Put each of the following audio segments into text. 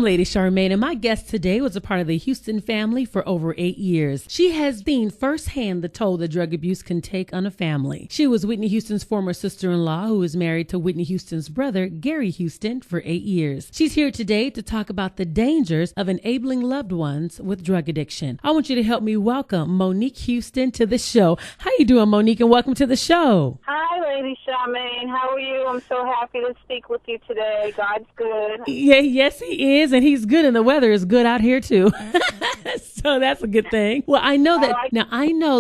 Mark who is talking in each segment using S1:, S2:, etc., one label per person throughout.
S1: I'm Lady Charmaine, and my guest today was a part of the Houston family for over 8 years. She has seen firsthand the toll that drug abuse can take on a family. She was Whitney Houston's former sister-in-law, who is married to Whitney Houston's brother, Gary Houston, for 8 years. She's here today to talk about the dangers of enabling loved ones with drug addiction. I want you to help me welcome Monique Houston to the show. How you doing, Monique, and welcome to the show.
S2: Hi, Lady Charmaine. How are you? I'm so happy to speak with you today. God's good.
S1: Yeah, yes, he is, and he's good, and the weather is good out here too. So that's a good thing. Well, I know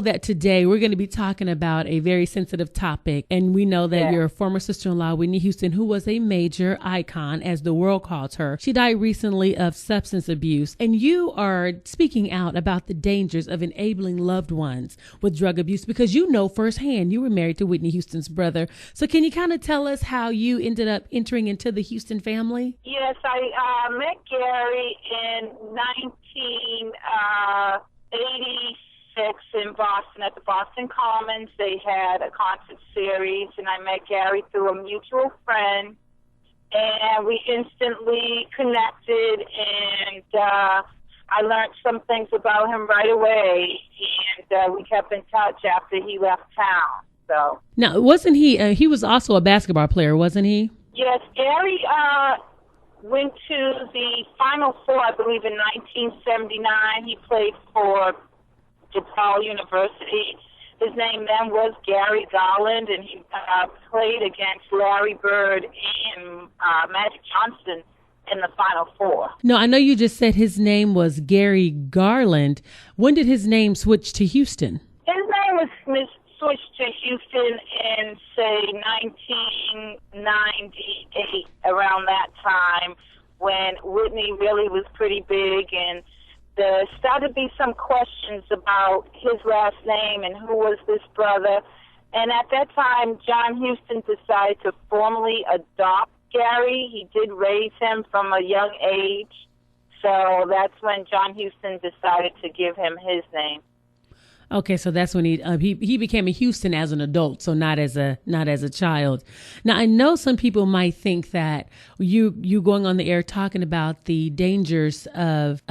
S1: that today we're going to be talking about a very sensitive topic, and we know that your former sister-in-law, Whitney Houston, who was a major icon, as the world calls her, she died recently of substance abuse, and you are speaking out about the dangers of enabling loved ones with drug abuse because you know firsthand you were married to Whitney Houston's brother. So can you kind of tell us how you ended up entering into the Houston family?
S2: Yes, I met Gary in 1986 in Boston at the Boston Commons. They had a concert series, and I met Gary through a mutual friend, and we instantly connected, and I learned some things about him right away, and we kept in touch after he left town. So
S1: now, wasn't he was also a basketball player, wasn't he?
S2: Yes, Gary went to the Final Four, I believe, in 1979. He played for DePaul University. His name then was Gary Garland, and he played against Larry Bird and Magic Johnson in the Final Four.
S1: No, I know you just said his name was Gary Garland. When did his name switch to Houston?
S2: His name was switched to Houston in, say, 1998, around that time, when Whitney really was pretty big, and there started to be some questions about his last name and who was this brother. And at that time, John Houston decided to formally adopt Gary. He did raise him from a young age, so that's when John Houston decided to give him his name.
S1: Okay, so that's when he became a Houston as an adult, so not as a child. Now, I know some people might think that you going on the air talking about the dangers of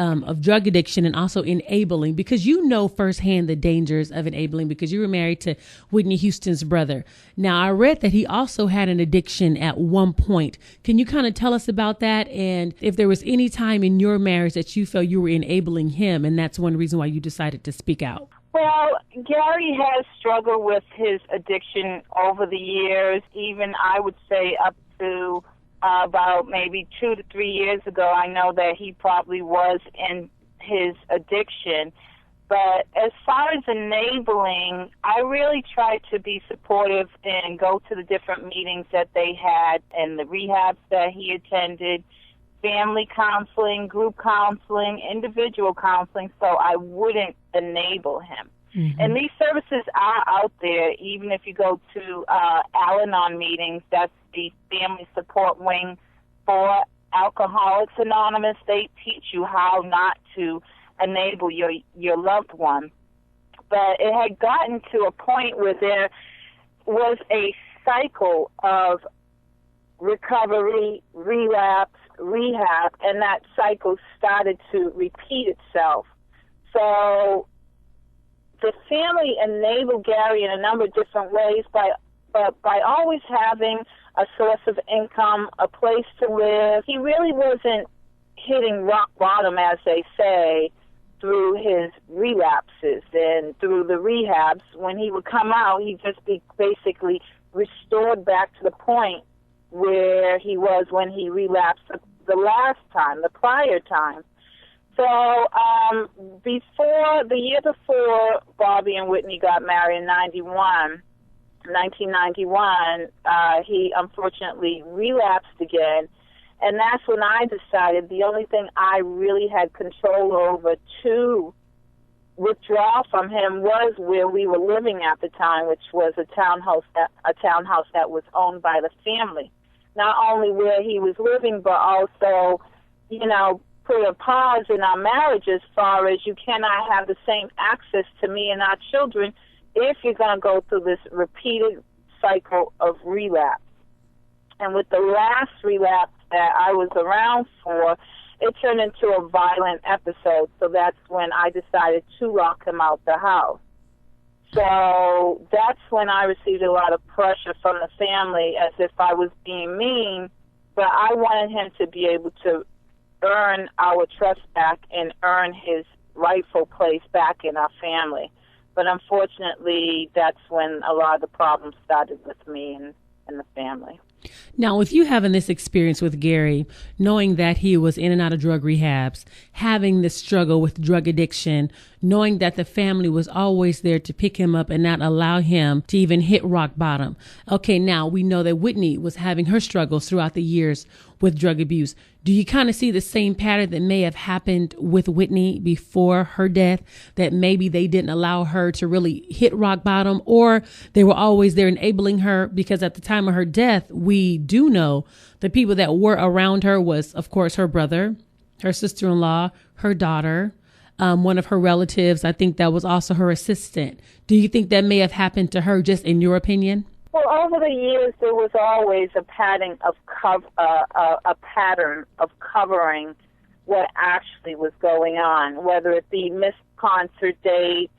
S1: drug addiction and also enabling, because you know firsthand the dangers of enabling because you were married to Whitney Houston's brother. Now, I read that he also had an addiction at one point. Can you kind of tell us about that, and if there was any time in your marriage that you felt you were enabling him, and that's one reason why you decided to speak out?
S2: Well, Gary has struggled with his addiction over the years. Even, I would say, up to about maybe 2 to 3 years ago, I know that he probably was in his addiction. But as far as enabling, I really tried to be supportive and go to the different meetings that they had and the rehabs that he attended, family counseling, group counseling, individual counseling, so I wouldn't enable him. Mm-hmm. And these services are out there, even if you go to Al-Anon meetings. That's the family support wing for Alcoholics Anonymous. They teach you how not to enable your loved one. But it had gotten to a point where there was a cycle of recovery, relapse, rehab, and that cycle started to repeat itself. So the family enabled Gary in a number of different ways, but by always having a source of income, a place to live. He really wasn't hitting rock bottom, as they say, through his relapses and through the rehabs. When he would come out, he'd just be basically restored back to the point where he was when he relapsed the last time, the prior time. So the year before Bobby and Whitney got married in 1991, he unfortunately relapsed again. And that's when I decided the only thing I really had control over to withdraw from him was where we were living at the time, which was a townhouse that was owned by the family. Not only where he was living, but also, put a pause in our marriage as far as you cannot have the same access to me and our children if you're going to go through this repeated cycle of relapse. And with the last relapse that I was around for, it turned into a violent episode. So that's when I decided to lock him out the house. So that's when I received a lot of pressure from the family as if I was being mean, but I wanted him to be able to earn our trust back and earn his rightful place back in our family. But unfortunately, that's when a lot of the problems started with me and the family.
S1: Now, with you having this experience with Gary, knowing that he was in and out of drug rehabs, having this struggle with drug addiction, knowing that the family was always there to pick him up and not allow him to even hit rock bottom. Okay, now we know that Whitney was having her struggles throughout the years with drug abuse. Do you kind of see the same pattern that may have happened with Whitney before her death, that maybe they didn't allow her to really hit rock bottom, or they were always there enabling her? Because at the time of her death, we do know the people that were around her was, of course, her brother, her sister-in-law, her daughter, one of her relatives. I think that was also her assistant. Do you think that may have happened to her, just in your opinion?
S2: Well, over the years, there was always a pattern of covering what actually was going on, whether it be missed concert dates.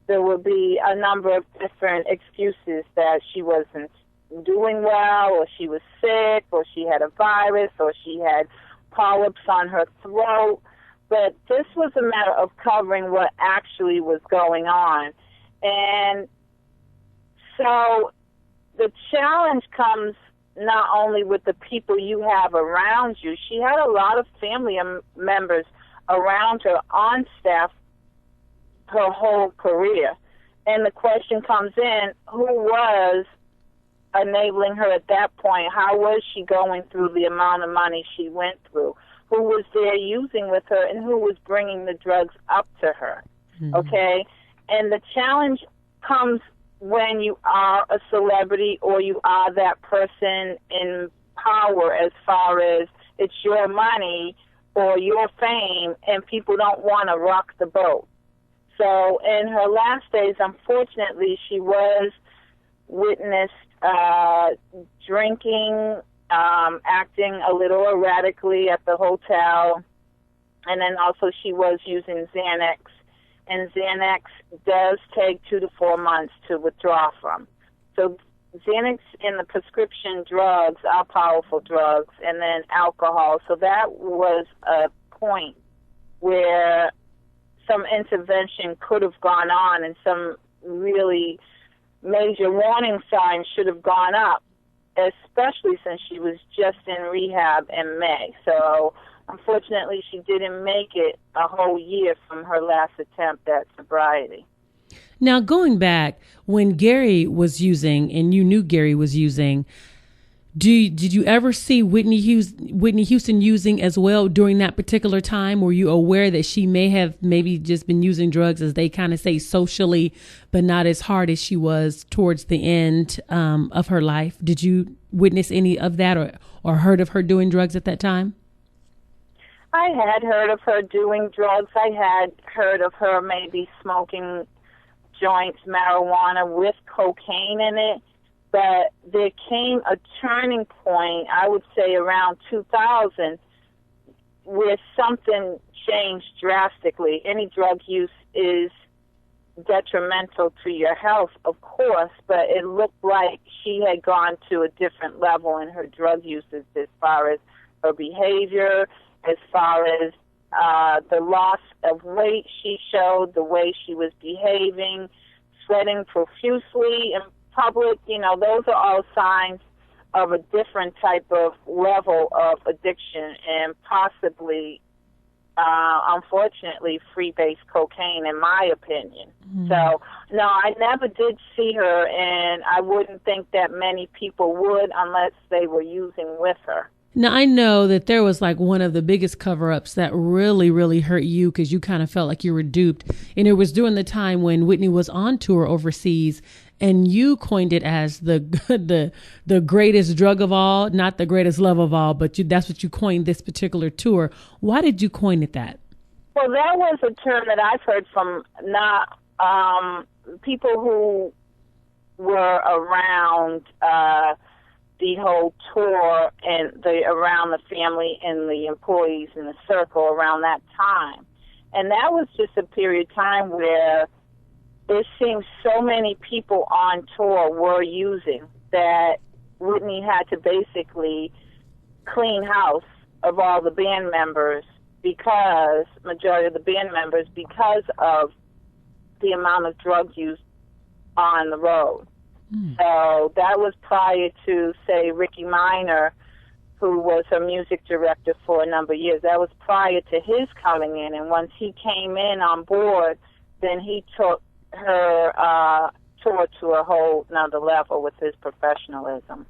S2: There would be a number of different excuses that she wasn't doing well, or she was sick, or she had a virus, or she had polyps on her throat. But this was a matter of covering what actually was going on. And so the challenge comes not only with the people you have around you. She had a lot of family members around her on staff her whole career. And the question comes in, who was enabling her at that point? How was she going through the amount of money she went through? Who was there using with her, and who was bringing the drugs up to her? Mm-hmm. Okay? And the challenge comes when you are a celebrity, or you are that person in power, as far as it's your money or your fame, and people don't want to rock the boat. So in her last days, unfortunately, she was witnessed drinking, acting a little erratically at the hotel, and then also she was using Xanax. And Xanax does take 2 to 4 months to withdraw from. So Xanax and the prescription drugs are powerful drugs, and then alcohol. So that was a point where some intervention could have gone on, and some really major warning signs should have gone up, especially since she was just in rehab in May. So unfortunately, she didn't make it a whole year from her last attempt at sobriety.
S1: Now, going back, when Gary was using, and you knew Gary was using, did you ever see Whitney Houston using as well during that particular time? Were you aware that she may have maybe just been using drugs, as they kind of say, socially, but not as hard as she was towards the end of her life? Did you witness any of that, or heard of her doing drugs at that time?
S2: I had heard of her doing drugs. I had heard of her maybe smoking joints, marijuana with cocaine in it. But there came a turning point, I would say around 2000, where something changed drastically. Any drug use is detrimental to your health, of course, but it looked like she had gone to a different level in her drug uses, as far as her behavior, as far as the loss of weight she showed, the way she was behaving, sweating profusely in public. You know, those are all signs of a different type of level of addiction, and possibly, unfortunately, free-base cocaine, in my opinion. Mm-hmm. So, no, I never did see her, and I wouldn't think that many people would unless they were using with her.
S1: Now, I know that there was like one of the biggest cover-ups that really, really hurt you, because you kind of felt like you were duped. And it was during the time when Whitney was on tour overseas, and you coined it as the greatest drug of all, not the greatest love of all, but that's what you coined this particular tour. Why did you coin it that?
S2: Well, that was a term that I've heard from not people who were around the whole tour and around the family and the employees in the circle around that time. And that was just a period of time where it seemed so many people on tour were using that Whitney had to basically clean house of all the band members majority of the band members, because of the amount of drug use on the road. So that was prior to, say, Ricky Minor, who was her music director for a number of years. That was prior to his coming in. And once he came in on board, then he took her tour to a whole nother level with his professionalism.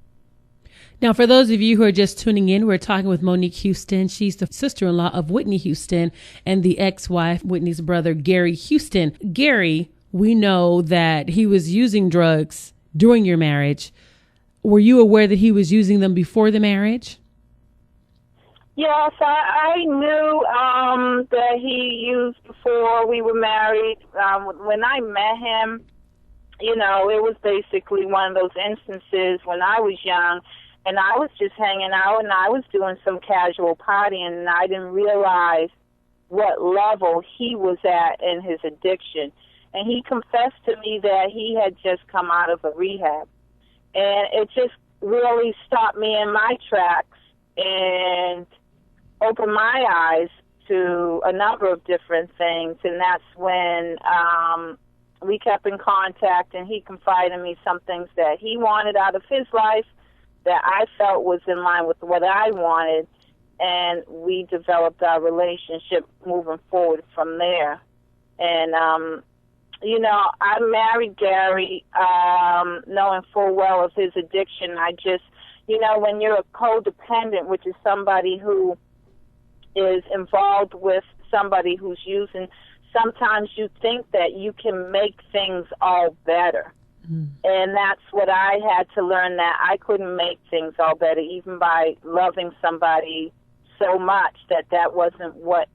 S1: Now, for those of you who are just tuning in, we're talking with Monique Houston. She's the sister-in-law of Whitney Houston and the ex-wife, Whitney's brother, Gary Houston. Gary, we know that he was using drugs during your marriage. Were you aware that he was using them before the marriage?
S2: Yes, I knew that he used before we were married. When I met him, it was basically one of those instances when I was young and I was just hanging out and I was doing some casual partying, and I didn't realize what level he was at in his addiction. And he confessed to me that he had just come out of a rehab. And it just really stopped me in my tracks and opened my eyes to a number of different things. And that's when we kept in contact, and he confided in me some things that he wanted out of his life that I felt was in line with what I wanted. And we developed our relationship moving forward from there. And, I married Gary knowing full well of his addiction. I just, when you're a codependent, which is somebody who is involved with somebody who's using, sometimes you think that you can make things all better. And that's what I had to learn, that I couldn't make things all better, even by loving somebody so much that wasn't what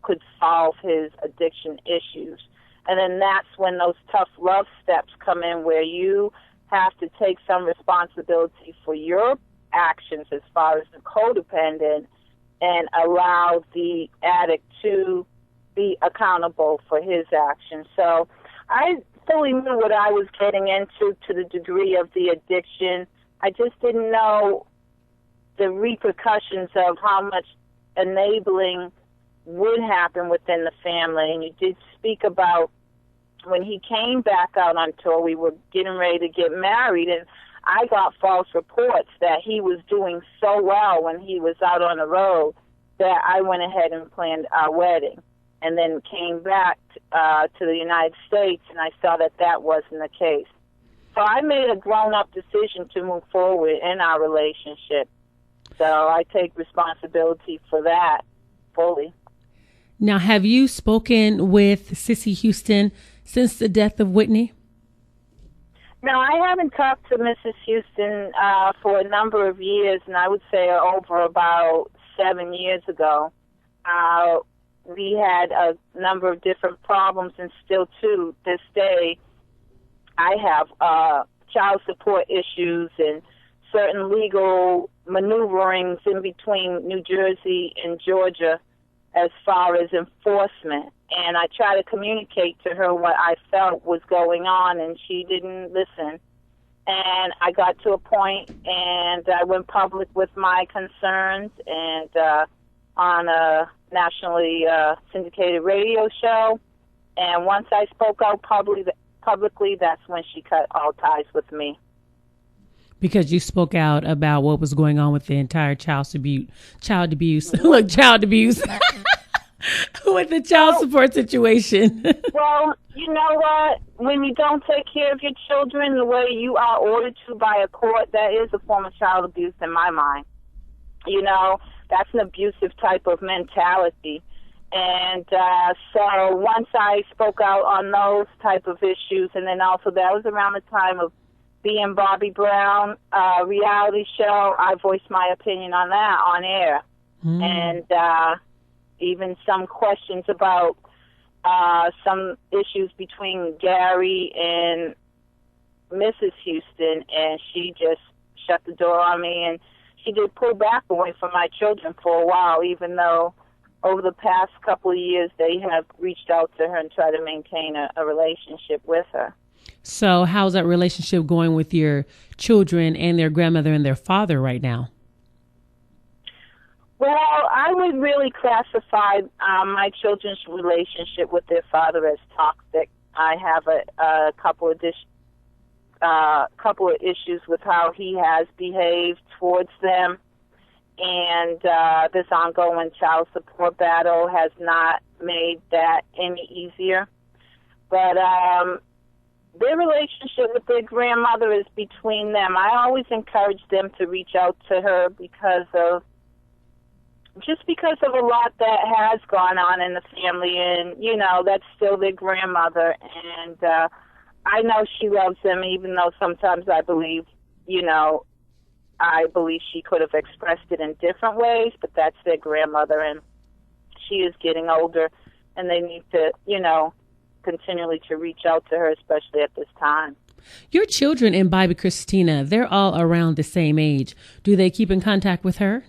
S2: could solve his addiction issues. And then that's when those tough love steps come in, where you have to take some responsibility for your actions as far as the codependent and allow the addict to be accountable for his actions. So I fully knew what I was getting into to the degree of the addiction. I just didn't know the repercussions of how much enabling would happen within the family. And you did speak about when he came back out on tour, we were getting ready to get married, and I got false reports that he was doing so well when he was out on the road that I went ahead and planned our wedding, and then came back to the United States, and I saw that wasn't the case. So I made a grown-up decision to move forward in our relationship. So I take responsibility for that fully.
S1: Now, have you spoken with Cissy Houston since the death of Whitney?
S2: No, I haven't talked to Mrs. Houston for a number of years, and I would say over about 7 years ago. We had a number of different problems, and still to this day, I have child support issues and certain legal maneuverings in between New Jersey and Georgia as far as enforcement. And I tried to communicate to her what I felt was going on, and she didn't listen. And I got to a point, and I went public with my concerns, and on a nationally syndicated radio show. And once I spoke out publicly, that's when she cut all ties with me.
S1: Because you spoke out about what was going on with the entire child abuse. With the child support situation.
S2: Well, you know what? When you don't take care of your children the way you are ordered to by a court, that is a form of child abuse in my mind. That's an abusive type of mentality. And so once I spoke out on those type of issues, and then also that was around the time of being Bobby Brown reality show, I voiced my opinion on that on air. And even some questions about some issues between Gary and Mrs. Houston, and she just shut the door on me, and she did pull back away from my children for a while, even though over the past couple of years they have reached out to her and tried to maintain a relationship with her.
S1: So how's that relationship going with your children and their grandmother and their father right now?
S2: Well, I would really classify my children's relationship with their father as toxic. I have a couple of issues with how he has behaved towards them, and this ongoing child support battle has not made that any easier. But their relationship with their grandmother is between them. I always encourage them to reach out to her because of a lot that has gone on in the family, and, that's still their grandmother. And I know she loves them, even though sometimes I believe she could have expressed it in different ways, but that's their grandmother, and she is getting older, and they need to, continually to reach out to her, especially at this time.
S1: Your children and Bobby Christina, they're all around the same age. Do they keep in contact with her?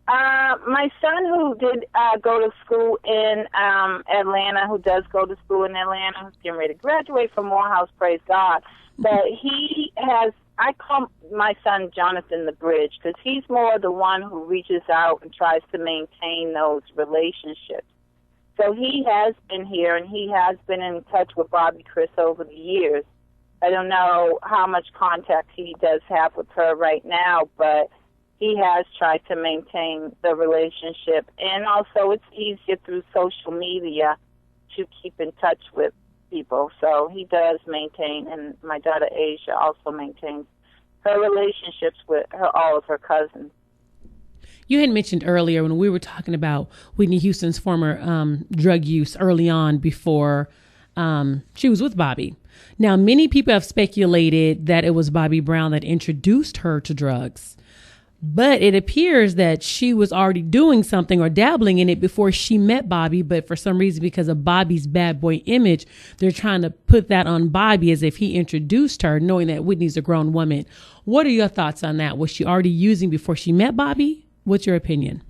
S2: My son, who did go to school in Atlanta, who does go to school in Atlanta, who's getting ready to graduate from Morehouse, praise God. But I call my son Jonathan the Bridge, because he's more the one who reaches out and tries to maintain those relationships. So he has been here, and he has been in touch with Bobby Chris over the years. I don't know how much contact he does have with her right now, but he has tried to maintain the relationship. And also it's easier through social media to keep in touch with people. So he does maintain, and my daughter Asia also maintains her relationships with all of her cousins.
S1: You had mentioned earlier when we were talking about Whitney Houston's former drug use early on before she was with Bobby. Now, many people have speculated that it was Bobby Brown that introduced her to drugs. But it appears that she was already doing something or dabbling in it before she met Bobby. But for some reason, because of Bobby's bad boy image, they're trying to put that on Bobby as if he introduced her, knowing that Whitney's a grown woman. What are your thoughts on that? Was she already using before she met Bobby? What's your opinion?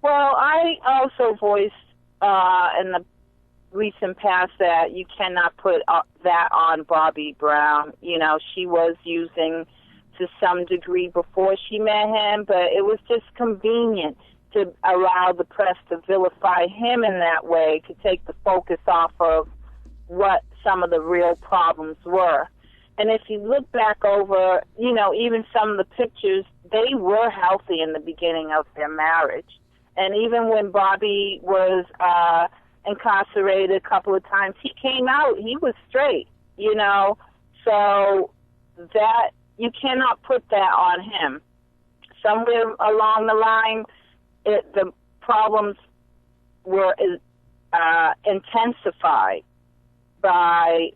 S2: Well, I also voiced in the recent past that you cannot put that on Bobby Brown. She was using to some degree before she met him, but it was just convenient to allow the press to vilify him in that way, to take the focus off of what some of the real problems were. And if you look back over, even some of the pictures, they were healthy in the beginning of their marriage. And even when Bobby was incarcerated a couple of times, he came out, he was straight, so that you cannot put that on him. Somewhere along the line, the problems were intensified by,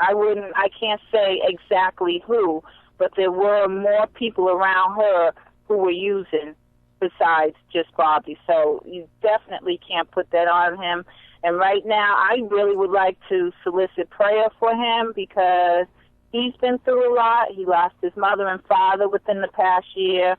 S2: I can't say exactly who, but there were more people around her who were using besides just Bobby. So you definitely can't put that on him. And right now, I really would like to solicit prayer for him, because he's been through a lot. He lost his mother and father within the past year,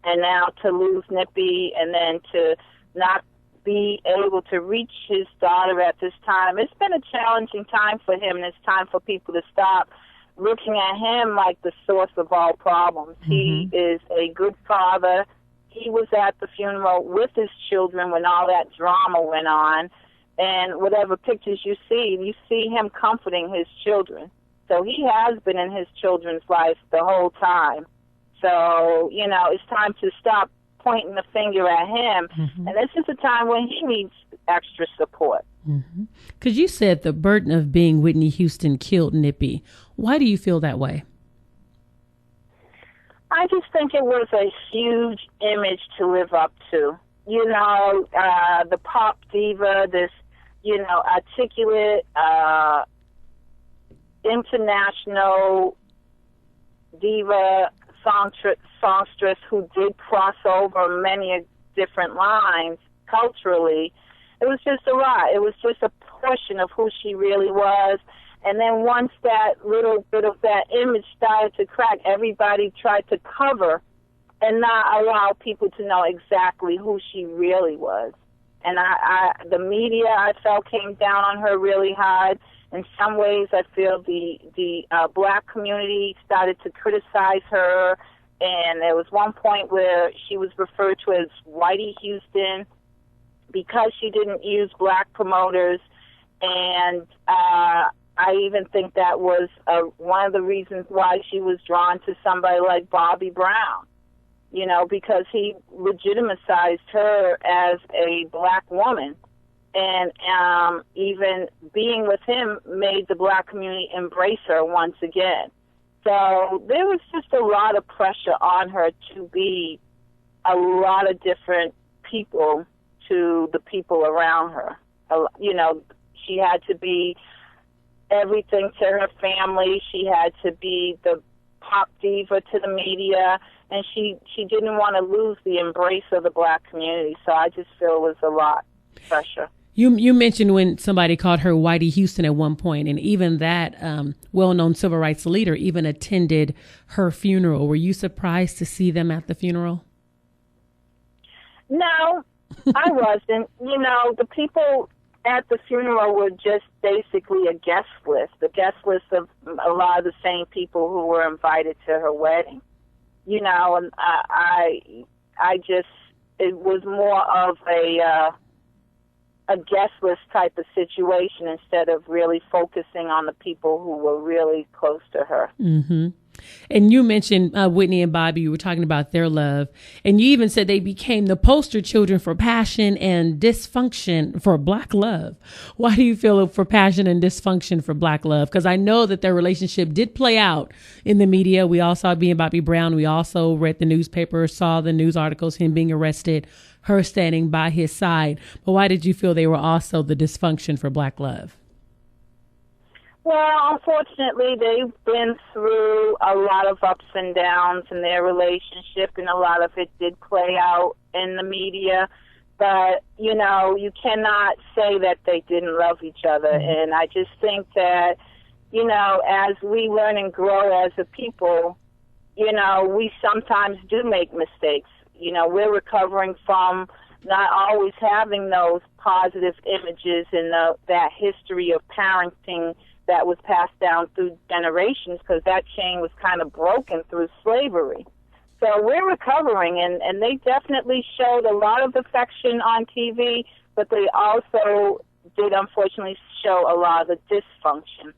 S2: and now to lose Nippy and then to not be able to reach his daughter at this time. It's been a challenging time for him, and it's time for people to stop looking at him like the source of all problems. Mm-hmm. He is a good father. He was at the funeral with his children when all that drama went on, and whatever pictures you see him comforting his children. So he has been in his children's life the whole time. So, it's time to stop pointing the finger at him. Mm-hmm. And this is a time when he needs extra support.
S1: Because you said the burden of being Whitney Houston killed Nippy. Why do you feel that way?
S2: I just think it was a huge image to live up to. The pop diva, this, articulate, international diva songstress who did cross over many different lines culturally. It was just a lot. It was just a portion of who she really was, And then once that little bit of that image started to crack, everybody tried to cover and not allow people to know exactly who she really was. And the media, I felt, came down on her really hard. In some ways, I feel the black community started to criticize her. And there was one point where she was referred to as Whitey Houston because she didn't use black promoters. And I even think that was one of the reasons why she was drawn to somebody like Bobby Brown, you know, because he legitimized her as a black woman. And even being with him made the black community embrace her once again. So there was just a lot of pressure on her to be a lot of different people to the people around her. You know, she had to be everything to her family. She had to be the pop diva to the media, and she didn't want to lose the embrace of the black community. So I just feel it was a lot of pressure.
S1: You mentioned when somebody called her Whitey Houston at one point, and even that well-known civil rights leader even attended her funeral. Were you surprised to see them at the funeral?
S2: No, I wasn't. You know, the people at the funeral were just basically a guest list of a lot of the same people who were invited to her wedding. You know, and I just, it was more of a guest list type of situation instead of really focusing on the people who were really close to her.
S1: Mm-hmm. And you mentioned Whitney and Bobby. You were talking about their love. And you even said they became the poster children for passion and dysfunction for black love. Why do you feel for passion and dysfunction for black love? Because I know that their relationship did play out in the media. We all saw it being Bobby Brown. We also read the newspaper, saw the news articles, him being arrested, her standing by his side. But why did you feel they were also the dysfunction for black love?
S2: Well, unfortunately, they've been through a lot of ups and downs in their relationship, and a lot of it did play out in the media. But, you know, you cannot say that they didn't love each other. And I just think that, you know, as we learn and grow as a people, you know, we sometimes do make mistakes. You know, we're recovering from not always having those positive images and that history of parenting that was passed down through generations, because that chain was kind of broken through slavery. So we're recovering, and they definitely showed a lot of affection on TV, but they also did unfortunately show a lot of the dysfunction.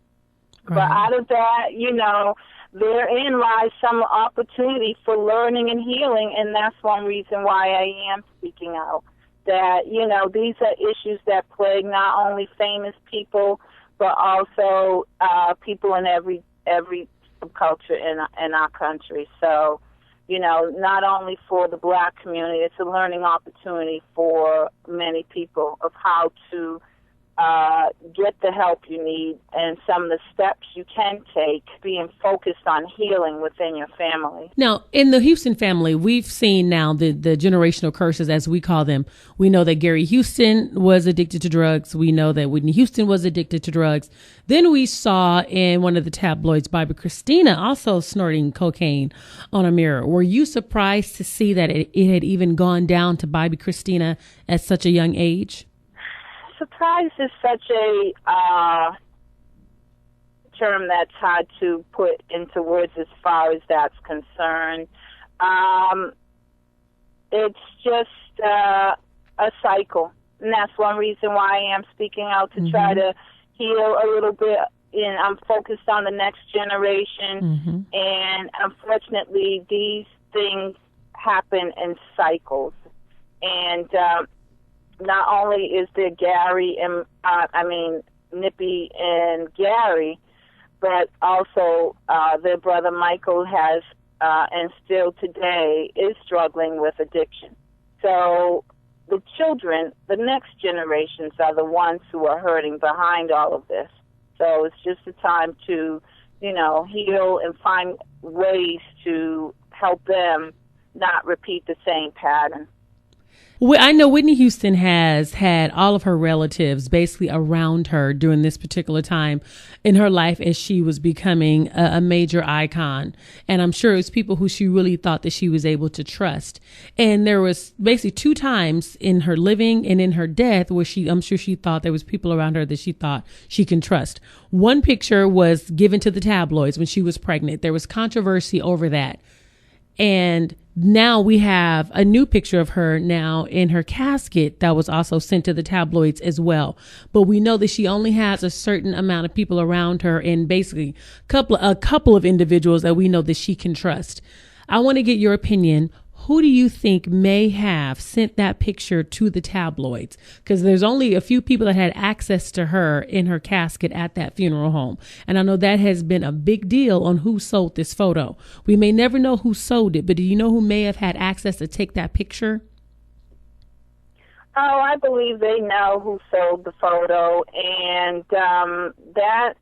S2: Right. But out of that, you know, therein lies some opportunity for learning and healing, and that's one reason why I am speaking out. That, you know, these are issues that plague not only famous people, but also people in every subculture in our country. So, you know, not only for the black community, it's a learning opportunity for many people of how to get the help you need and some of the steps you can take, being focused on healing within your family.
S1: Now, in the Houston family, we've seen now the generational curses, as we call them. We know that Gary Houston was addicted to drugs. We know that Whitney Houston was addicted to drugs. Then we saw in one of the tabloids, Bobby Christina also snorting cocaine on a mirror. Were you surprised to see that it had even gone down to Bobby Christina at such a young age?
S2: Surprise is such a term that's hard to put into words as far as that's concerned. It's just a cycle, and that's one reason why I am speaking out to try to heal a little bit. And I'm focused on the next generation, and unfortunately, these things happen in cycles. And not only is there Gary and Nippy and Gary, but also their brother Michael has and still today is struggling with addiction. So the children, the next generations, are the ones who are hurting behind all of this. So it's just a time to, you know, heal and find ways to help them not repeat the same pattern.
S1: Well, I know Whitney Houston has had all of her relatives basically around her during this particular time in her life as she was becoming a major icon. And I'm sure it was people who she really thought that she was able to trust. And there was basically 2 times in her living and in her death where I'm sure she thought there was people around her that she thought she can trust. One picture was given to the tabloids when she was pregnant. There was controversy over that. And now we have a new picture of her now in her casket that was also sent to the tabloids as well. But we know that she only has a certain amount of people around her and basically a couple of individuals that we know that she can trust. I want to get your opinion. Who do you think may have sent that picture to the tabloids? Because there's only a few people that had access to her in her casket at that funeral home. And I know that has been a big deal on who sold this photo. We may never know who sold it, but do you know who may have had access to take that picture?
S2: Oh, I believe they know who sold the photo. And that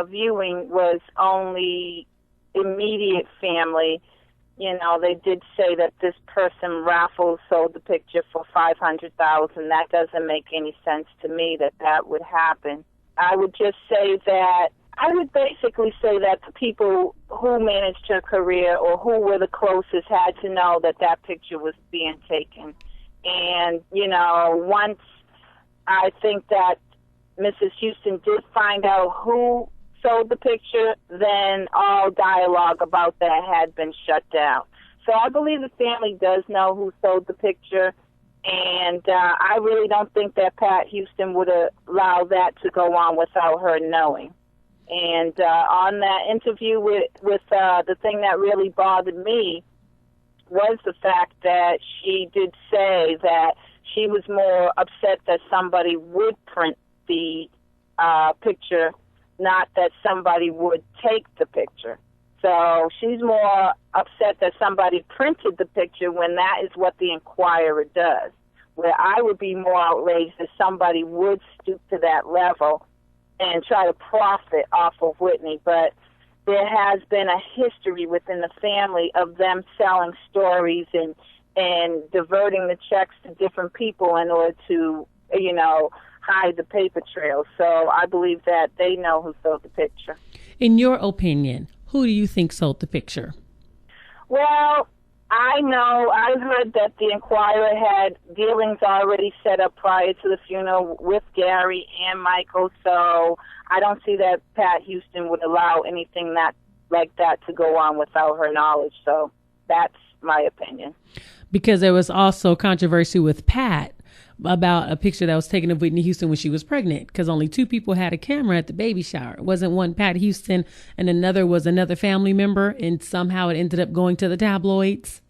S2: viewing was only immediate family. You know, they did say that this person, Raffles, sold the picture for $500,000. That doesn't make any sense to me that would happen. I would basically say that the people who managed her career or who were the closest had to know that picture was being taken. And, you know, once I think that Mrs. Houston did find out who sold the picture, then all dialogue about that had been shut down. So I believe the family does know who sold the picture, and I really don't think that Pat Houston would allow that to go on without her knowing. And on that interview with the thing that really bothered me was the fact that she did say that she was more upset that somebody would print the picture, not that somebody would take the picture. So she's more upset that somebody printed the picture when that is what the Inquirer does. Where I would be more outraged if somebody would stoop to that level and try to profit off of Whitney. But there has been a history within the family of them selling stories and diverting the checks to different people in order to, you know, hide the paper trail. So I believe that they know who sold the picture.
S1: In your opinion, who do you think sold the picture?
S2: Well, I've heard that the Inquirer had dealings already set up prior to the funeral with Gary and Michael, so I don't see that Pat Houston would allow anything like that to go on without her knowledge. So that's my opinion.
S1: Because there was also controversy with Pat about a picture that was taken of Whitney Houston when she was pregnant, because only 2 people had a camera at the baby shower. It wasn't one Pat Houston and another was another family member, and somehow it ended up going to the tabloids.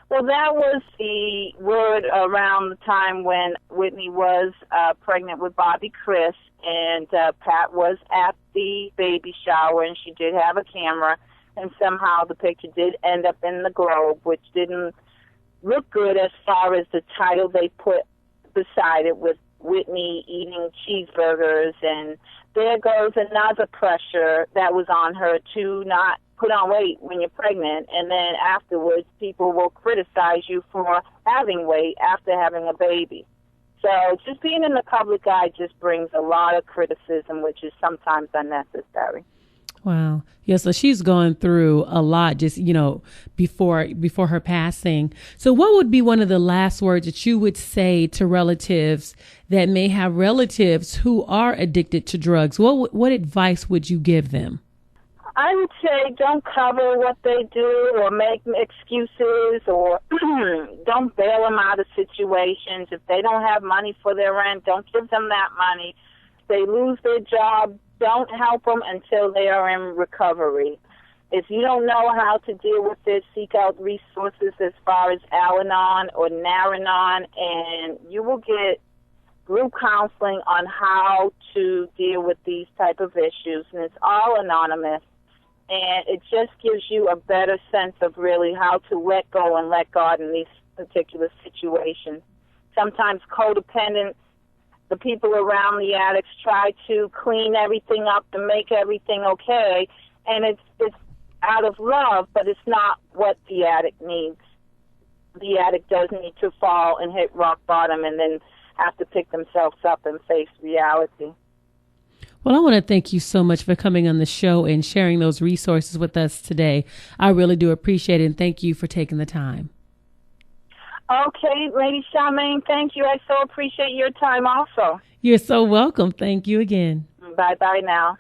S2: Well, that was the word around the time when Whitney was pregnant with Bobby Chris, and Pat was at the baby shower, and she did have a camera, and somehow the picture did end up in the Globe, which didn't look good as far as the title they put beside it, with Whitney eating cheeseburgers, and there goes another pressure that was on her to not put on weight when you're pregnant, and then afterwards people will criticize you for having weight after having a baby. So just being in the public eye just brings a lot of criticism, which is sometimes unnecessary.
S1: Wow. Yeah, so she's going through a lot just, you know, before her passing. So what would be one of the last words that you would say to relatives that may have relatives who are addicted to drugs? What advice would you give them?
S2: I would say don't cover what they do or make excuses, or don't bail them out of situations. If they don't have money for their rent, don't give them that money. If they lose their job, don't help them until they are in recovery. If you don't know how to deal with it, seek out resources as far as Al-Anon or Nar-Anon, and you will get group counseling on how to deal with these type of issues, and it's all anonymous. And it just gives you a better sense of really how to let go and let God in these particular situations. Sometimes codependents, the people around the addicts, try to clean everything up and make everything okay, and it's out of love, but it's not what the addict needs. the addict does need to fall and hit rock bottom and then have to pick themselves up and face reality.
S1: Well, I want to thank you so much for coming on the show and sharing those resources with us today. I really do appreciate it, and thank you for taking the time.
S2: Okay, Lady Charmaine, thank you. I so appreciate your time also.
S1: You're so welcome. Thank you again.
S2: Bye-bye now.